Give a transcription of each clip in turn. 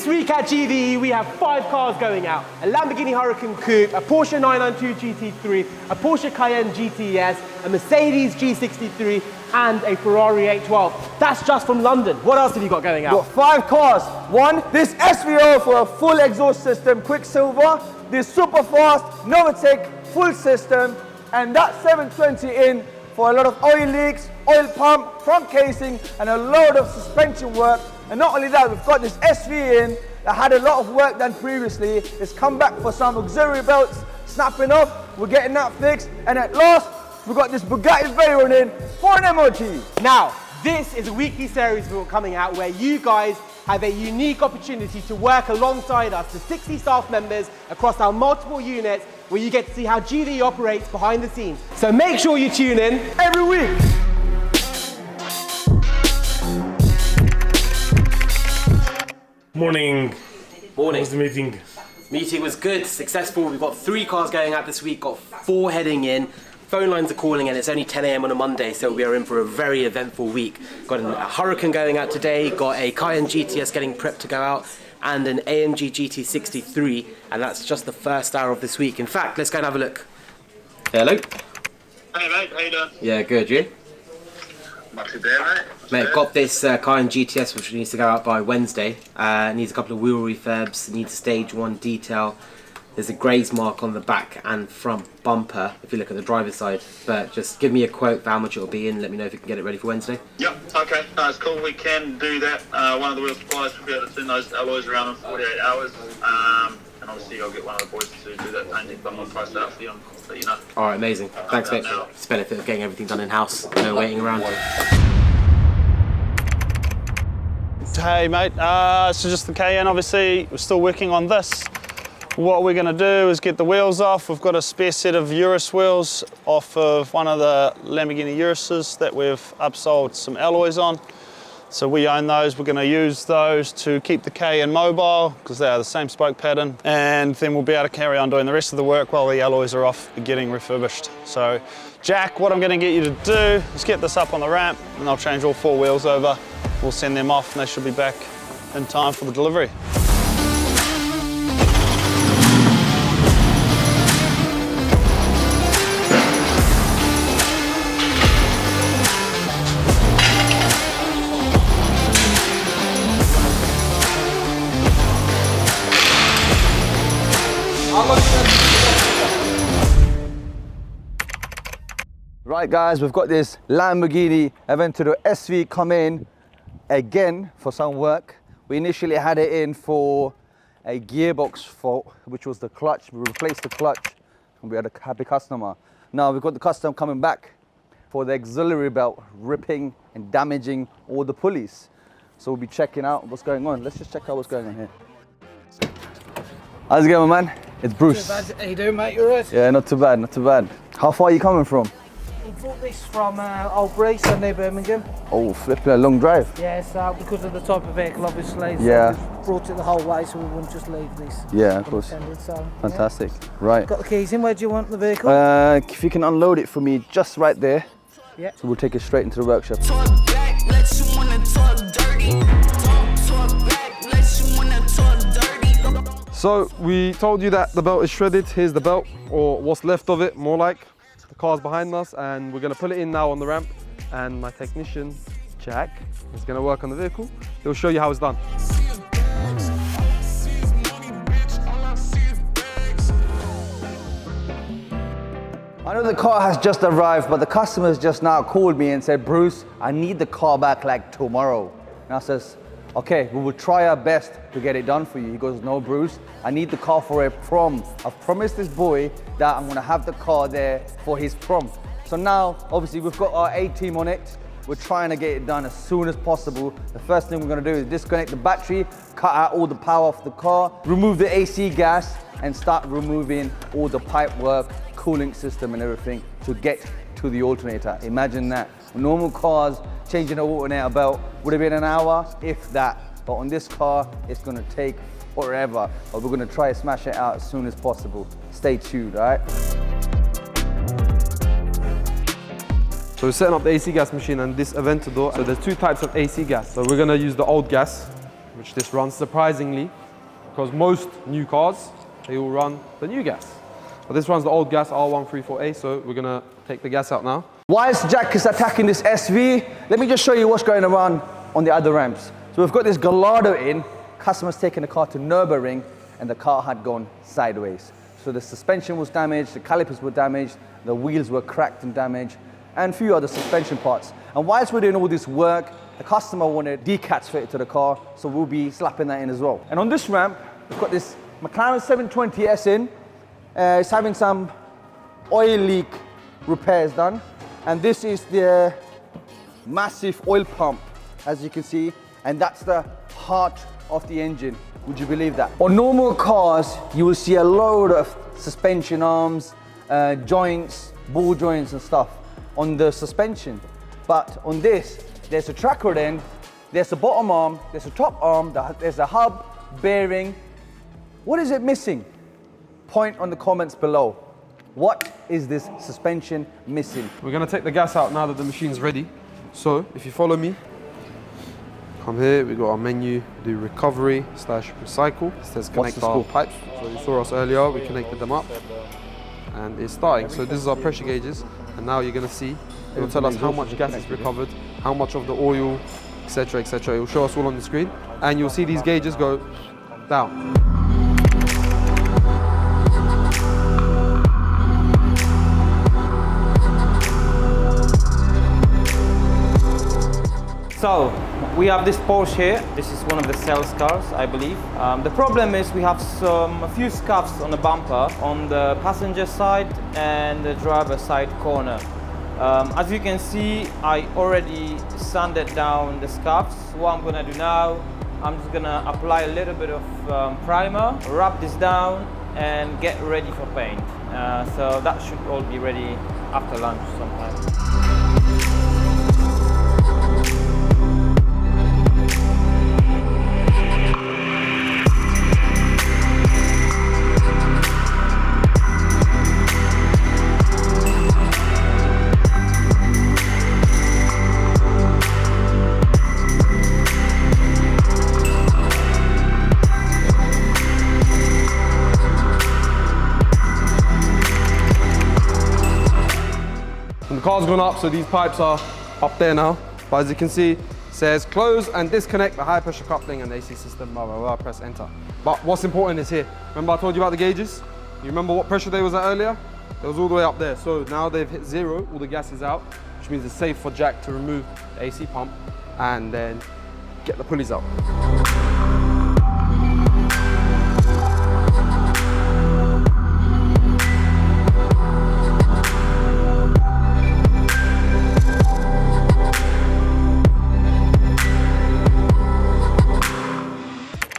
week at GVE, we have 5 cars going out. A Lamborghini Huracan Coupe, a Porsche 992 GT3, a Porsche Cayenne GTS, a Mercedes G63, and a Ferrari 812. That's just from London. What else have you got going out? Got 5 cars. One, this SVO for a full exhaust system, Quicksilver. This super fast, Novatec, full system. And that 720 in for a lot of oil leaks, oil pump, front casing, and a load of suspension work. And not only that, we've got this SV in that had a lot of work done previously. It's come back for some auxiliary belts, snapping off. We're getting that fixed. And at last, we've got this Bugatti Veyron in for an MOT. Now, this is a weekly series coming out where you guys have a unique opportunity to work alongside us, the 60 staff members across our multiple units, where you get to see how GVE operates behind the scenes. So make sure you tune in every week. Morning. Morning. How was the meeting? Meeting was good, successful. We've got 3 cars going out this week, got 4 heading in. Phone lines are calling and it's only 10 AM on a Monday, so we are in for a very eventful week. Got a Huracan going out today, got a Cayenne GTS getting prepped to go out, and an AMG GT63, and that's just the first hour of this week. In fact, let's go and have a look. Hello. Hey mate, how you doing? Yeah, good, you? Not too bad, mate. Mate, got this Cayenne GTS which needs to go out by Wednesday. Needs a couple of wheel refurbs, needs a stage 1 detail. There's a graze mark on the back and front bumper if you look at the driver's side. But just give me a quote for how much it'll be and let me know if you can get it ready for Wednesday. Yep, okay, no, it's cool, we can do that. One of the wheel suppliers will be able to send those alloys around in 48 hours. And obviously I'll get one of the boys to do that painting, but I'm going to price that out for you and let you know. Alright, amazing. Thanks mate. It's the benefit of getting everything done in-house, no waiting around. Hey mate, so just the Cayenne obviously, we're still working on this. What we're going to do is get the wheels off. We've got a spare set of Urus wheels off of one of the Lamborghini Uruses that we've upsold some alloys on. So we own those. We're going to use those to keep the Cayenne mobile because they are the same spoke pattern. And then we'll be able to carry on doing the rest of the work while the alloys are off and getting refurbished. So Jack, what I'm going to get you to do is get this up on the ramp and I'll change all 4 wheels over. We'll send them off and they should be back in time for the delivery. Right guys, we've got this Lamborghini Aventador SV come in again for some work. We initially had it in for a gearbox fault, which was the clutch. We replaced the clutch and we had a happy customer. Now we've got the customer coming back for the auxiliary belt ripping and damaging all the pulleys. So we'll be checking out what's going on. Let's just check out what's going on here. How's it going, man? It's Bruce. How you doing, mate? You alright? Yeah, not too bad, not too bad. How far are you coming from? We bought this from Old Brace near Birmingham. Oh, flipping a long drive. Yeah, so because of the type of vehicle, obviously. So yeah. We brought it the whole way, so we wouldn't just leave this. Yeah, of course. So, fantastic. Yeah. Right. Got the keys in. Where do you want the vehicle? If you can unload it for me, just right there. Yeah. So we'll take it straight into the workshop. Talk back, let you wanna talk dirty. Talk back, let you wanna talk dirty. So we told you that the belt is shredded. Here's the belt, or what's left of it, more like. The car's behind us, and we're gonna put it in now on the ramp. And my technician, Jack, is gonna work on the vehicle. He'll show you how it's done. I know the car has just arrived, but the customer's just now called me and said, Bruce, I need the car back like tomorrow. And I says, okay, we will try our best to get it done for you. He goes, no, Bruce, I need the car for a prom. I've promised this boy that I'm gonna have the car there for his prom. So now, obviously, we've got our A-team on it. We're trying to get it done as soon as possible. The first thing we're gonna do is disconnect the battery, cut out all the power off the car, remove the AC gas, and start removing all the pipe work, cooling system and everything to get to the alternator. Imagine that. Normal cars, changing the alternator belt would have been an hour, if that. But on this car, it's gonna take forever. But we're gonna try to smash it out as soon as possible. Stay tuned, all right? So we're setting up the AC gas machine and this Aventador. So there's 2 types of AC gas. So we're gonna use the old gas, which this runs surprisingly, because most new cars, they all run the new gas. But this runs the old gas R134A, so we're gonna take the gas out now. Whilst Jack is attacking this SV, let me just show you what's going around on the other ramps. So we've got this Gallardo in, customers taking the car to Nürburgring, and the car had gone sideways. So the suspension was damaged, the calipers were damaged, the wheels were cracked and damaged, and a few other suspension parts. And whilst we're doing all this work, the customer wanted decats fitted to the car, so we'll be slapping that in as well. And on this ramp, we've got this McLaren 720S in. It's having some oil leak repairs done. And this is the massive oil pump, as you can see, and that's the heart of the engine. Would you believe that? On normal cars, you will see a load of suspension arms, joints, ball joints and stuff on the suspension. But on this, there's a track rod end, there's a bottom arm, there's a top arm, there's a hub, bearing. What is it missing? Point on the comments below. What is this suspension missing? We're gonna take the gas out now that the machine's ready. So if you follow me, come here, we got our menu, do recovery / recycle. It says connect our pipes. So you saw us earlier, we connected them up and it's starting. So this is our pressure gauges, and now you're gonna see, it will tell us how much gas is recovered, how much of the oil, etc, etc. It will show us all on the screen, and you'll see these gauges go down. So, we have this Porsche here. This is one of the sales cars, I believe. The problem is we have a few scuffs on the bumper on the passenger side and the driver side corner. As you can see, I already sanded down the scuffs. What I'm gonna do now, I'm just gonna apply a little bit of primer, wrap this down and get ready for paint. So that should all be ready after lunch sometime. The car's gone up, so these pipes are up there now. But as you can see, it says close and disconnect the high pressure coupling and AC system, blah, blah, blah, press enter. But what's important is here. Remember I told you about the gauges? You remember what pressure they was at earlier? It was all the way up there. So now they've hit 0, all the gas is out, which means it's safe for Jack to remove the AC pump and then get the pulleys out.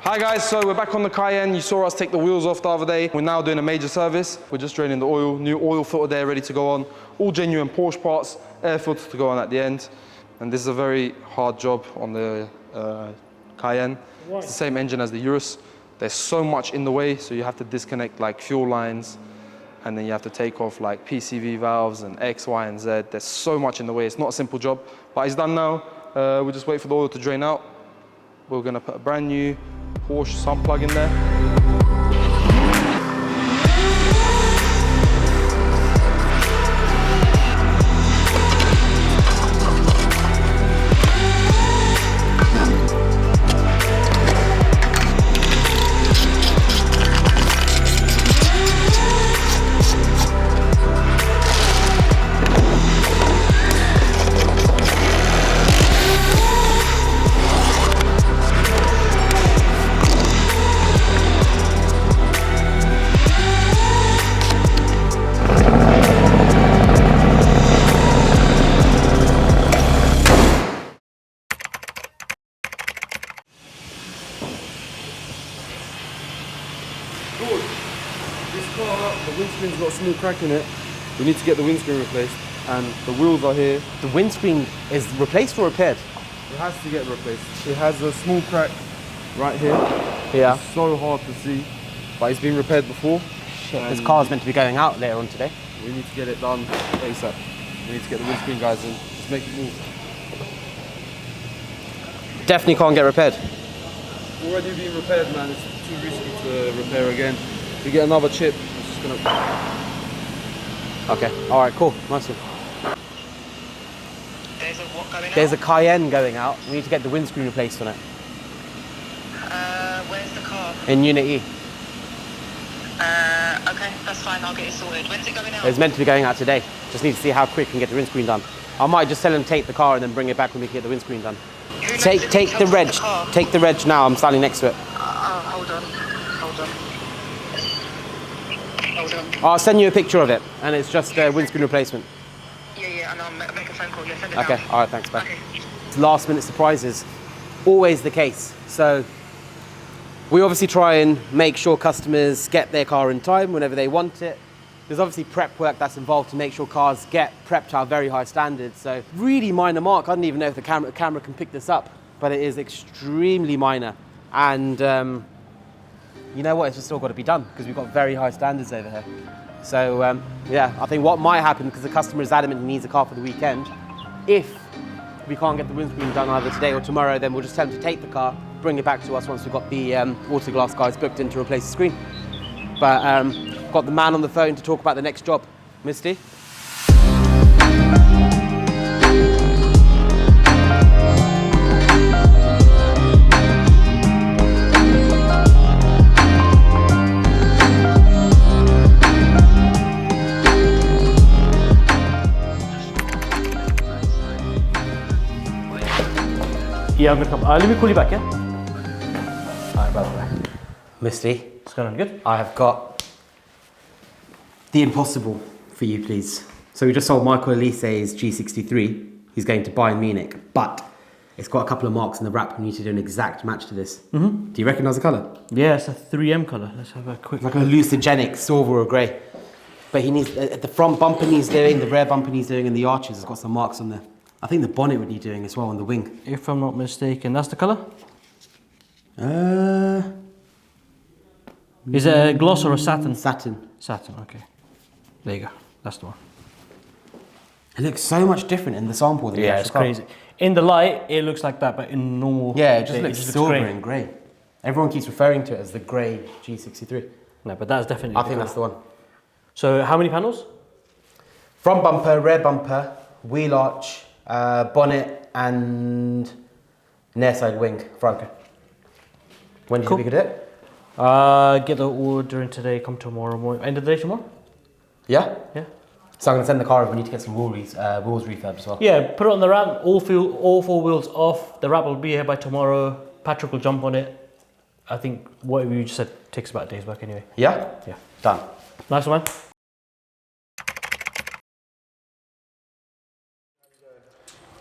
Hi guys, so we're back on the Cayenne. You saw us take the wheels off the other day. We're now doing a major service. We're just draining the oil, new oil filter there ready to go on. All genuine Porsche parts, air filter to go on at the end. And this is a very hard job on the Cayenne. It's the same engine as the Urus. There's so much in the way, so you have to disconnect like fuel lines, and then you have to take off like PCV valves and X, Y, and Z. There's so much in the way. It's not a simple job, but it's done now. We'll just wait for the oil to drain out. We're gonna put a brand new Porsche sump plug in there. This car, the windscreen's got a small crack in it. We need to get the windscreen replaced, and the wheels are here. The windscreen is replaced or repaired? It has to get replaced. It has a small crack right here. Yeah. It's so hard to see, but it's been repaired before. Shit, this car's meant to be going out later on today. We need to get it done ASAP. We need to get the windscreen guys in. Just make it move. Definitely can't get repaired. already been repaired, man. It's too risky to repair again. If you get another chip, it's just gonna... Okay, all right, cool, nice one. There's a what going There's a out? Cayenne going out. We need to get the windscreen replaced on it. Where's the car? In Unit E. Okay, that's fine, I'll get it sorted. When's it going out? It's meant to be going out today. Just need to see how quick we can get the windscreen done. I might just tell him to take the car and then bring it back when we can get the windscreen done. Who knows Take the details of reg. the car? Take the reg now. I'm standing next to it. Hold on. I'll send you a picture of it, and it's just a windscreen replacement. Yeah, and I'll make a phone call. Yeah, send it Okay. now. All right. Thanks. Bye. Okay. Last minute surprises, always the case. So we obviously try and make sure customers get their car in time whenever they want it. There's obviously prep work that's involved to make sure cars get prepped to our very high standards. So really minor mark. I don't even know if the camera can pick this up, but it is extremely minor. And you know what? It's just still got to be done because we've got very high standards over here. So yeah, I think what might happen, because the customer is adamant he needs a car for the weekend, if we can't get the windscreen done either today or tomorrow, then we'll just tell him to take the car, bring it back to us once we've got the auto glass guys booked in to replace the screen. But got the man on the phone to talk about the next job. Misty? Yeah, I'm gonna come. Let me call you back, yeah? Alright, by the way. Misty, What's going on? Good? I have got the impossible for you, please. So we just sold Michael Elise's G63. He's going to Bayern Munich, but it's got a couple of marks in the wrap. We need to do an exact match to this. Do you recognise the colour? Yeah, it's a 3M colour. Let's have a quick... Like a hallucinogenic silver or grey. But he needs, the front bumper needs doing, the rear bumper needs doing, and the arches has got some marks on there. I think the bonnet would need doing as well on the wing. If I'm not mistaken, that's the colour? Is it a gloss or a satin? Satin. Satin, okay. There you go. That's the one. It looks so much different in the sample than the Yeah, actual it's car. crazy. In the light, it looks like that, but in normal... Yeah, it just looks silver grey. and grey. Everyone keeps referring to it as the grey G63. No, but that's definitely... I think that's the one. So, how many panels? Front bumper, rear bumper, wheel arch, bonnet, and an airside wing front. When do you think we could do it? Get the order in today, come tomorrow morning. End of the day tomorrow? Yeah? Yeah. So I'm going to send the car over. We need to get some wheels refurbed as well. Yeah, put it on the ramp, all four wheels off. The wrap will be here by tomorrow. Patrick will jump on it. I think what you just said takes about a day's work anyway. Yeah? Yeah. Done. Nice one.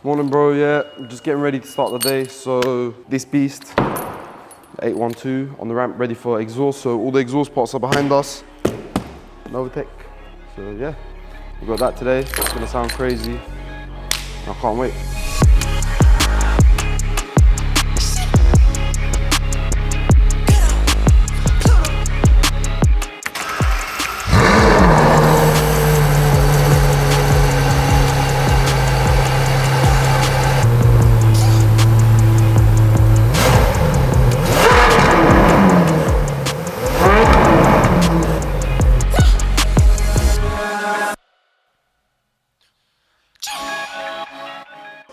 Morning, bro. Yeah, I'm just getting ready to start the day. So this beast, the 812 on the ramp, ready for exhaust. So all the exhaust parts are behind us. Novitec. So yeah, we got that today. It's gonna sound crazy. I can't wait.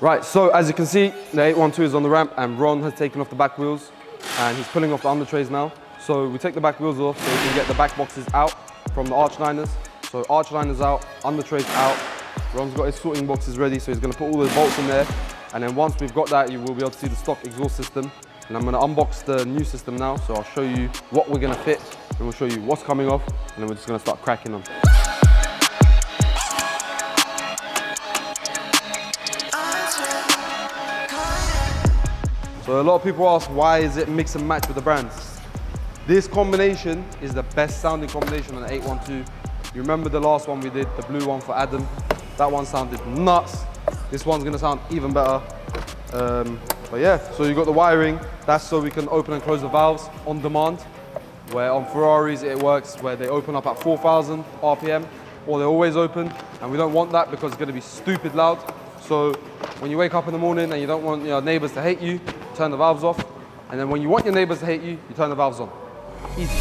Right, so as you can see, the 812 is on the ramp and Ron has taken off the back wheels and he's pulling off the under trays now. So we take the back wheels off so we can get the back boxes out from the arch liners. So arch liners out, under trays out. Ron's got his sorting boxes ready, so he's gonna put all the bolts in there. And then once we've got that, you will be able to see the stock exhaust system. And I'm gonna unbox the new system now, so I'll show you what we're gonna fit, and we'll show you what's coming off, and then we're just gonna start cracking them. So a lot of people ask, why is it mix and match with the brands? This combination is the best sounding combination on the 812. You remember the last one we did, the blue one for Adam? That one sounded nuts. This one's gonna sound even better. But yeah, so you got the wiring. That's so we can open and close the valves on demand. Where on Ferraris it works where they open up at 4,000 RPM, or they're always open. And we don't want that because it's gonna be stupid loud. So when you wake up in the morning and you don't want your neighbors to hate you, turn the valves off. And then when you want your neighbors to hate you, you turn the valves on. Easy.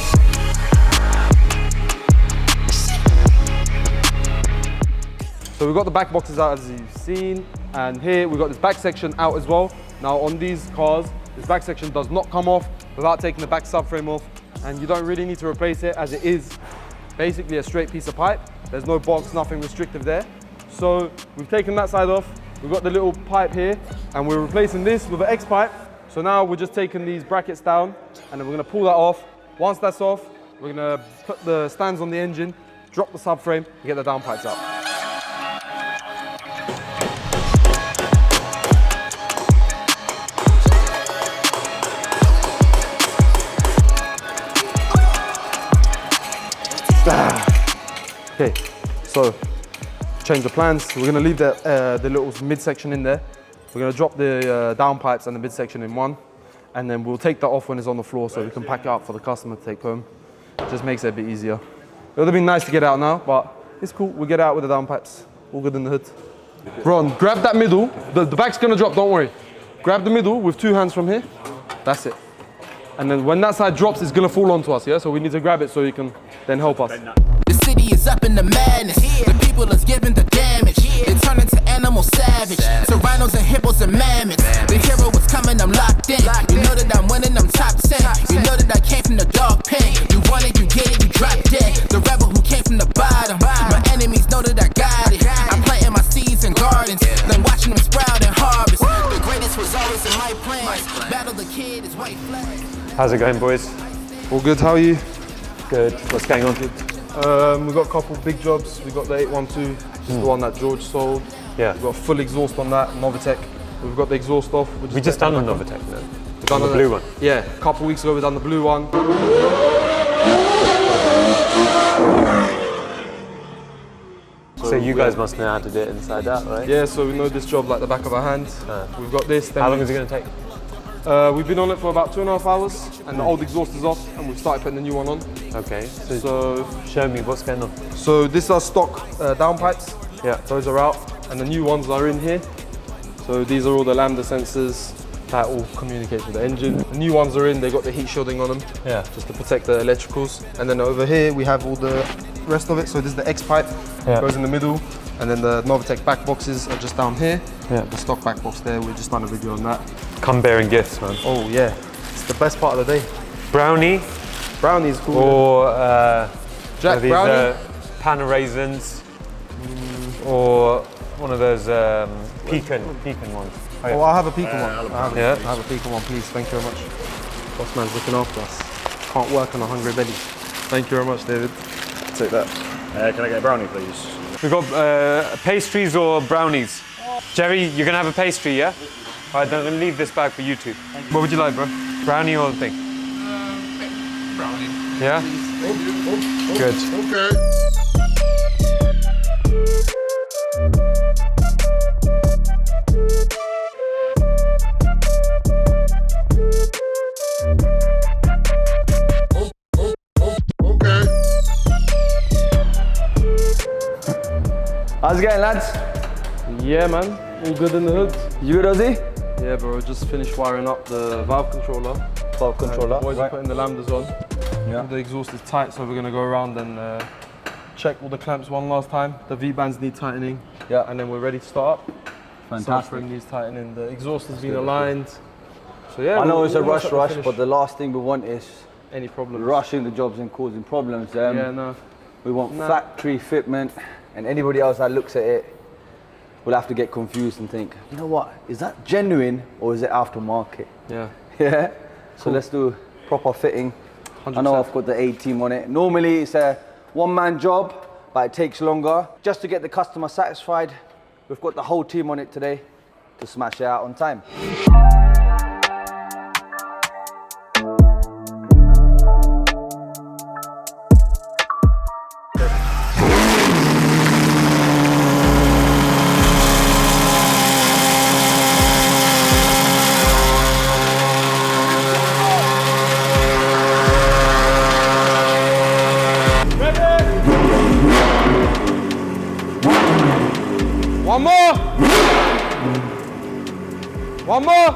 So we've got the back boxes out as you've seen, and here we've got this back section out as well. Now on these cars, this back section does not come off without taking the back subframe off, and you don't really need to replace it as it is basically a straight piece of pipe. There's no box, nothing restrictive there. So we've taken that side off, we've got the little pipe here, and we're replacing this with an X pipe. So now we're just taking these brackets down, and then we're gonna pull that off. Once that's off, we're gonna put the stands on the engine, drop the subframe, and get the downpipes out. Okay, so change the plans. We're gonna leave the little midsection in there. We're gonna drop the downpipes and the midsection in one, and then we'll take that off when it's on the floor so we can pack it up for the customer to take home. It just makes it a bit easier. It would have been nice to get out now, but it's cool. We'll get out with the downpipes. All good in the hood. Ron, grab that middle. The back's gonna drop, don't worry. Grab the middle with 2 hands from here. That's it. And then when that side drops, it's gonna fall onto us, yeah? So we need to grab it so you can then help us. The city is up in the madness. The people is giving the damage. They turn into animal savage. Serranos and hippos and mammoths. The hero was coming, I'm locked in. You know that I'm winning, I'm top 10. You know that I came from the dog pen. You want it, you get it, you drop dead. The rebel who came from the bottom. My enemies know that I got it. I'm planting my seeds in gardens. Then watching them sprout and harvest. The greatest was always in my plans. Battle the kid is white flag. How's it going, boys? All good, how are you? Good. What's going on? We've got a couple big jobs. We've got the 812, which is the one that George sold. Yeah. We've got full exhaust on that, Novitec. We've got the exhaust off. We just done a Novitec, no? We've done the blue one? Yeah, a couple weeks ago we done the blue one. So you guys must know how to do it inside out, right? Yeah, so we know this job like the back of our hand. We've got this. How long is it going to take? We've been on it for about 2.5 hours, and the old exhaust is off, and we've started putting the new one on. Okay, so show me what's going on. So these are stock downpipes. Yeah. Those are out, and the new ones are in here. So these are all the lambda sensors that all communicate with the engine. The new ones are in, they got the heat shielding on them. Yeah. Just to protect the electricals. And then over here we have all the rest of it. So this is the X pipe, goes in the middle. And then the Novitec back boxes are just down here. Yeah. The stock back box there, we've just done a video on that. Come bearing gifts, man. Oh yeah, it's the best part of the day. Brownie. Brownie's cool. Or Jack these, Brownie. pan raisins. Or one of those pecan ones. Oh, I'll have a pecan one. I'll Yeah. have a pecan one, please. Thank you very much. Boss man's looking after us. Can't work on a hungry belly. Thank you very much, David. Take that. Can I get a brownie, please? We've got pastries or brownies. Jerry, you're gonna have a pastry, yeah? All right, then I'm gonna leave this bag for you two. What would you like, bro? Brownie or thing? Brownie. Yeah? Good. Okay. How's it going, lads? Yeah, man. All good in the hood. You good, Ozzy? Yeah, bro. Just finished wiring up the valve controller. Valve controller. The boys are putting the lambdas on. Yeah. The exhaust is tight, so we're gonna go around and check all the clamps one last time. The V-bands need tightening. Yeah. And then we're ready to start up. Fantastic. Subframe needs tightening. The exhaust has been aligned. So yeah. I know we're it's a almost rush, at the but the last thing we want is any problems. rushing the jobs and causing problems. Yeah, no. We want factory fitment, and anybody else that looks at it will have to get confused and think, you know what, is that genuine or is it aftermarket? Yeah. Yeah? So let's do proper fitting. 100%. I know I've got the A team on it. Normally it's a one-man job, but it takes longer. Just to get the customer satisfied, we've got the whole team on it today to smash it out on time. One more! One more!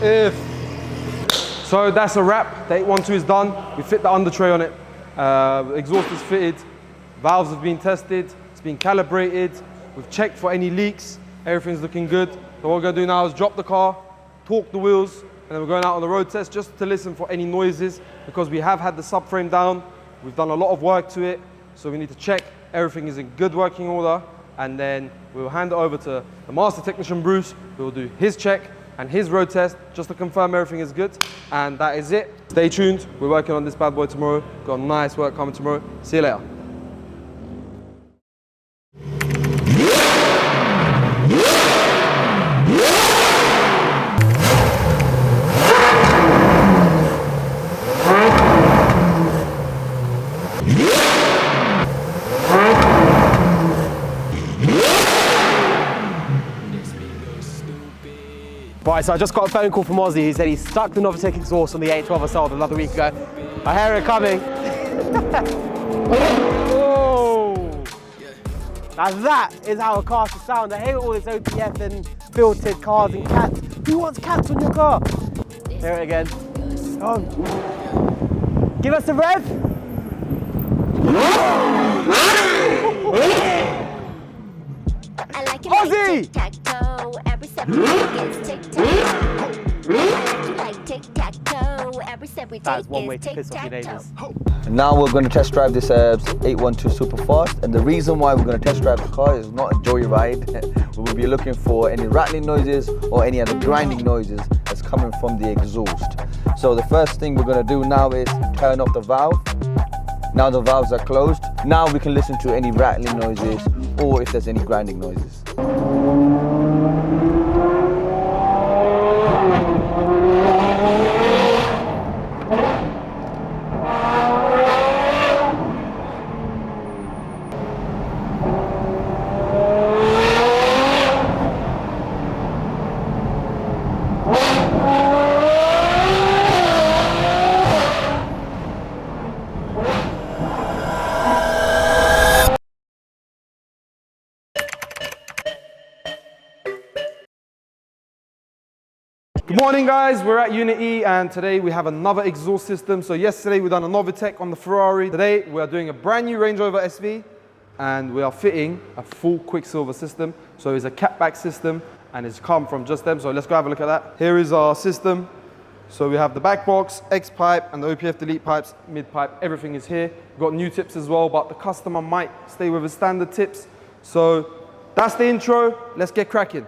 So that's a wrap. The 812 is done. We fit the under tray on it. Exhaust is fitted. Valves have been tested. It's been calibrated. We've checked for any leaks. Everything's looking good. So what we're going to do now is drop the car, torque the wheels, and then we're going out on the road test just to listen for any noises, because we have had the subframe down. We've done a lot of work to it, so we need to check everything is in good working order, and then we'll hand it over to the master technician Bruce, who will do his check and his road test just to confirm everything is good, and that is it. Stay tuned. We're working on this bad boy tomorrow. Got nice work coming tomorrow. See you later. Right, so I just got a phone call from Ozzy. He said he stuck the Novitec exhaust on the 812 I sold another week ago. I hear it coming. Oh. Now that is how a car should sound. I hate all this OPF and filtered cars and cats. Who wants cats on your car? Hear it again. Oh. Give us a rev. Ozzy! That's one way to piss off your neighbours. Now we're going to test drive this 812 super fast, and the reason why we're going to test drive the car is not a joyride. We will be looking for any rattling noises or any other grinding noises that's coming from the exhaust. So the first thing we're going to do now is turn off the valve. Now the valves are closed. Now we can listen to any rattling noises or if there's any grinding noises. Good morning guys, we're at Unit E and today we have another exhaust system. So yesterday we done a Novitec on the Ferrari. Today we are doing a brand new Range Rover SV and we are fitting a full Quicksilver system. So it's a catback system and it's come from just them. So let's go have a look at that. Here is our system. So we have the back box, X pipe and the OPF delete pipes, mid pipe, everything is here. We've got new tips as well, but the customer might stay with the standard tips. So that's the intro, let's get cracking.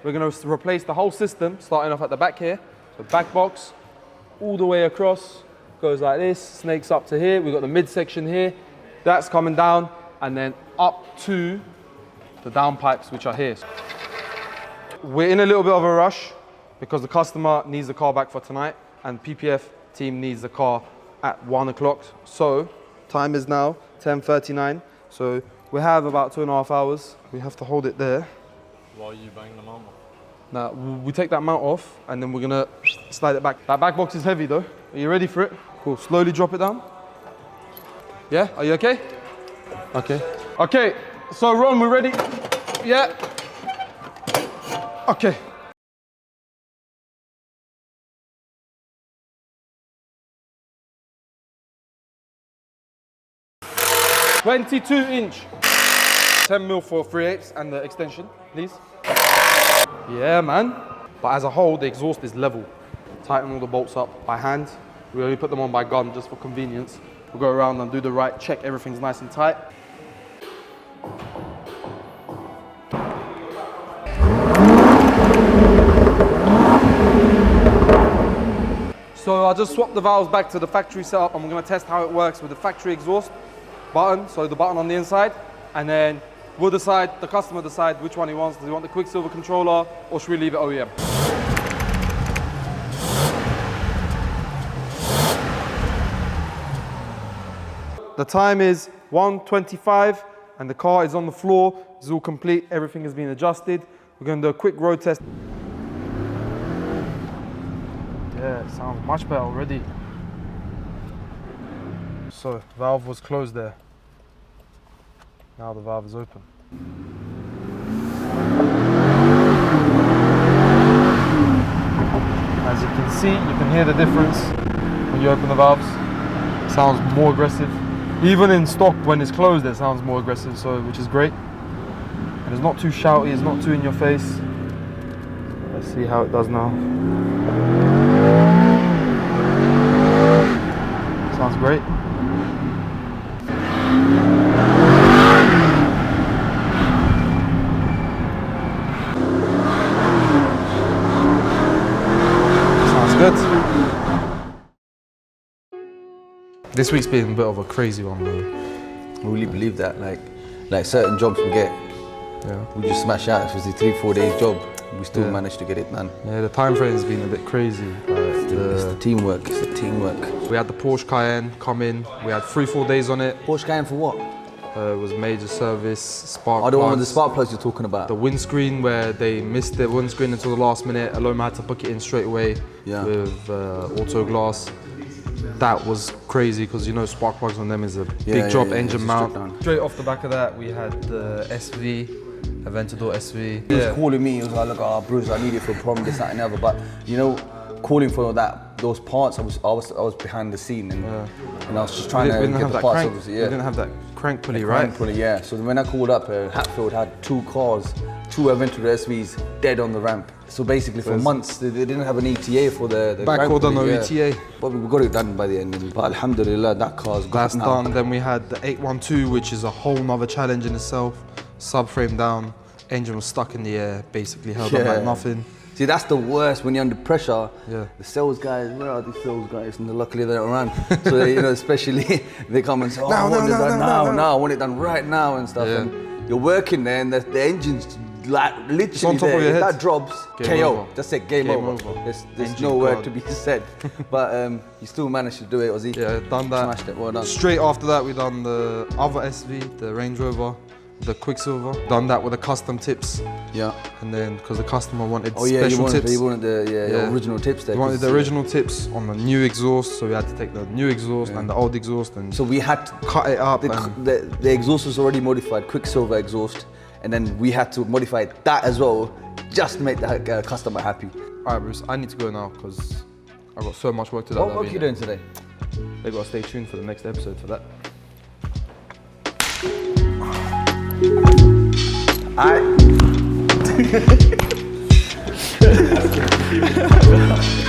We're going to replace the whole system, starting off at the back here. So back box, all the way across, goes like this, snakes up to here. We've got the midsection here. That's coming down, and then up to the down pipes, which are here. We're in a little bit of a rush because the customer needs the car back for tonight, and PPF team needs the car at 1 o'clock. So time is now 10:39. So we have about 2.5 hours. We have to hold it there. Why are you banging the mount off? Now, we take that mount off and then we're gonna slide it back. That back box is heavy though. Are you ready for it? Cool, slowly drop it down. Yeah, are you okay? Okay. Okay, so Ron, we're ready? Yeah. Okay. (22-inch). 10mm for 3/8 and the extension, please. Yeah, man. But as a whole, the exhaust is level. Tighten all the bolts up by hand. We only put them on by gun just for convenience. We'll go around and do the right check, everything's nice and tight. So I just swapped the valves back to the factory setup and we're gonna test how it works with the factory exhaust button, so the button on the inside, and then we'll decide, the customer decide which one he wants. Does he want the Quicksilver controller or should we leave it OEM? The time is 1:25 and the car is on the floor. It's all complete, everything has been adjusted. We're going to do a quick road test. Yeah, it sounds much better already. So, valve was closed there. Now the valve is open. As you can see, you can hear the difference when you open the valves. It sounds more aggressive. Even in stock, when it's closed, it sounds more aggressive, so which is great. And it's not too shouty, it's not too in your face. Let's see how it does now. Sounds great. Sounds good. This week's been a bit of a crazy one, though. I really believe that. Like certain jobs we get, we just smash out. If it's a 3-4 days job, we still manage to get it done. Yeah, the time frame has been a bit crazy. It's the teamwork. It's the teamwork. We had the Porsche Cayenne come in. We had 3-4 days on it. Porsche Cayenne for what? It was major service, spark Oh, the one with plugs. the spark plugs you're talking about. The windscreen where they missed the windscreen until the last minute. Aloma had to book it in straight away with auto glass. That was crazy because you know spark plugs on them is a big job, engine mount. Straight off the back of that we had the SV, Aventador SV. He was calling me, he was like, look, Bruce, I need it for a problem, this, that and the other. But you know, calling for those parts, I was behind the scene and I was just trying to get the parts. Obviously, We didn't have that crank pulley, right? Crank pulley, yeah. So when I called up, Hatfield had 2 cars, 2 Aventador SVs dead on the ramp. So basically for months they didn't have an ETA for the back order, no ETA. But we got it done by the end. But alhamdulillah, that car's got That's done. Then we had the 812, which is a whole nother challenge in itself. Subframe down, engine was stuck in the air, basically held up like nothing. See, that's the worst when you're under pressure. Yeah. The sales guys, where are these sales guys? And luckily they're around. So they, you know, especially they come and say, oh, I want this done now, I want it done right now and stuff. And you're working there and the engine's like literally there. If that drops, KO. Just say game over. There's no word to be said. But you still managed to do it, Ozzy. Yeah, done that. Smashed it, well done. Straight after that, we done the other SV, the Range Rover, the Quicksilver. Done that with the custom tips. Yeah. And then, because the customer wanted special tips. He wanted the original tips there. He wanted the original tips on the new exhaust, so we had to take the new exhaust and the old exhaust and so we had to cut it up. The exhaust was already modified, Quicksilver exhaust. And then we had to modify that as well, just to make the customer happy. All right, Bruce, I need to go now because I've got so much work to do. What work are you doing today? They got to stay tuned for the next episode for that. All right.